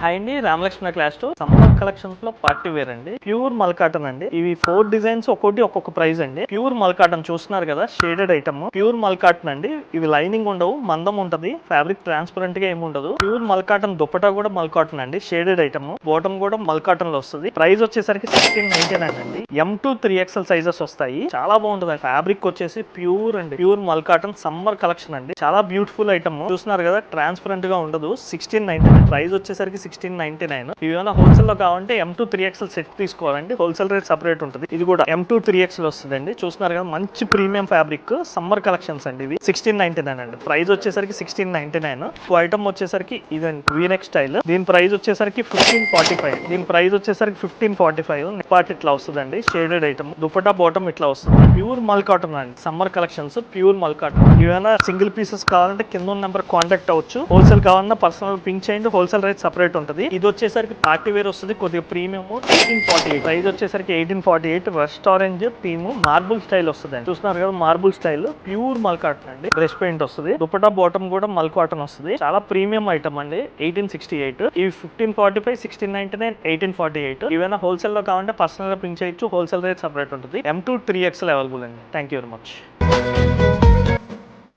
Hi అండి, Ramalakshmana class to summer collections లో party wear అండి. ప్యూర్ మల్ కాటన్ అండి. ఇవి 4 డిజైన్స్ ఒక్కొక్క ప్రైస్ అండి. ప్యూర్ మల్ కాటన్ చూస్తున్నారు కదా, షేడెడ్ ఐటమ్ ప్యూర్ మల్ కాటన్ అండి. ఇవి లైనింగ్ ఉండవు, మందం ఉంటది, ఫ్యాబ్రిక్ ట్రాన్స్పరెంట్ గా ఏమి ఉండదు. ప్యూర్ మల్ కాటన్ దుపట్టా కూడా మల్ కాటన్ అండి, షేడెడ్ ఐటమ్. బాటమ్ కూడా మల్ కాటన్ లో వస్తుంది. ప్రైస్ వచ్చేసరికి 1699 అండి. M2 3XL సైజెస్ వస్తాయి. చాలా బాగుంటది. ఫ్యాబ్రిక్ వచ్చేసి ప్యూర్ అండి, ప్యూర్ మల్ కాటన్ సమ్మర్ కలెక్షన్ అండి. చాలా బ్యూటిఫుల్ ఐటమ్. చూస్తున్నారు కదా, ట్రాన్స్పరెంట్ గా ఉండదు. 1699. ప్రైస్ వచ్చేసరికి 1699. ఇవి ఏమైనా హోల్సేల్ లో కావాలంటే M2 3XL సెట్ తీసుకోవాలండి. హోల్సేల్ రేట్ సపరేట్ ఉంటుంది. ఇది కూడా M2 3XL వస్తుందండి. చూస్తున్నారు కదా, మంచి ప్రీమియం ఫ్యాబ్రిక్ సమ్మర్ కలెక్షన్స్ అండి. ఇవి 1699 అండి. ప్రైస్ వచ్చేసరికి 1699. ఐటమ్ వచ్చేసరికి ఇదండి, వీనెక్ స్టైల్. దీని ప్రైస్ వచ్చేసరికి 1545. దీని ప్రైస్ వచ్చేసరికి 1545. పార్ట్ ఇట్లా వస్తుందండి, షేడెడ్ ఐటమ్. దుపట్టా బాటమ్ ఇట్లా వస్తుంది. ప్యూర్ మల్ కాటన్ అండి, సమ్మర్ కలెక్షన్స్ ప్యూర్ మల్ కాటన్. ఏమైనా సింగిల్ పీసెస్ కావాలంటే కింద ఉన్న నెంబర్ కాంటాక్ట్ అవ్వచ్చు. హోల్సేల్ కావాలన్నా పర్సనల్ పింక్ చేయండి, హోల్సేల్ రేట్ సపరేట్ ఉంటుంది. ఇది వచ్చేసరికి పార్టీ వేర్ వస్తుంది, కొద్దిగా ప్రీమియం. 1848. ప్రైస్ వచ్చేసరికి 1848. West orange theme marble style వస్తుంది. చూస్తున్నారు కదా, మార్బుల్ స్టైల్ ప్యూర్ మల్ కాటన్ అండి. బ్రష్ పెయింట్ వస్తుంది. దుపట్టా బాటమ్ కూడా మల్ కాటన్ వస్తుంది. చాలా ప్రీమియం ఐటమ్ అండి. 1868. ఇవి 1545, 1699, 1848. ఏవైనా హోల్సేల్ లో కావాలంటే పర్సనల్ గా పింక్ చేయొచ్చు. హోల్సేల్ రేట్ సపరేట్ ఉంటుంది. M2 3XL అవైలబుల్ అండి. Thank you very much.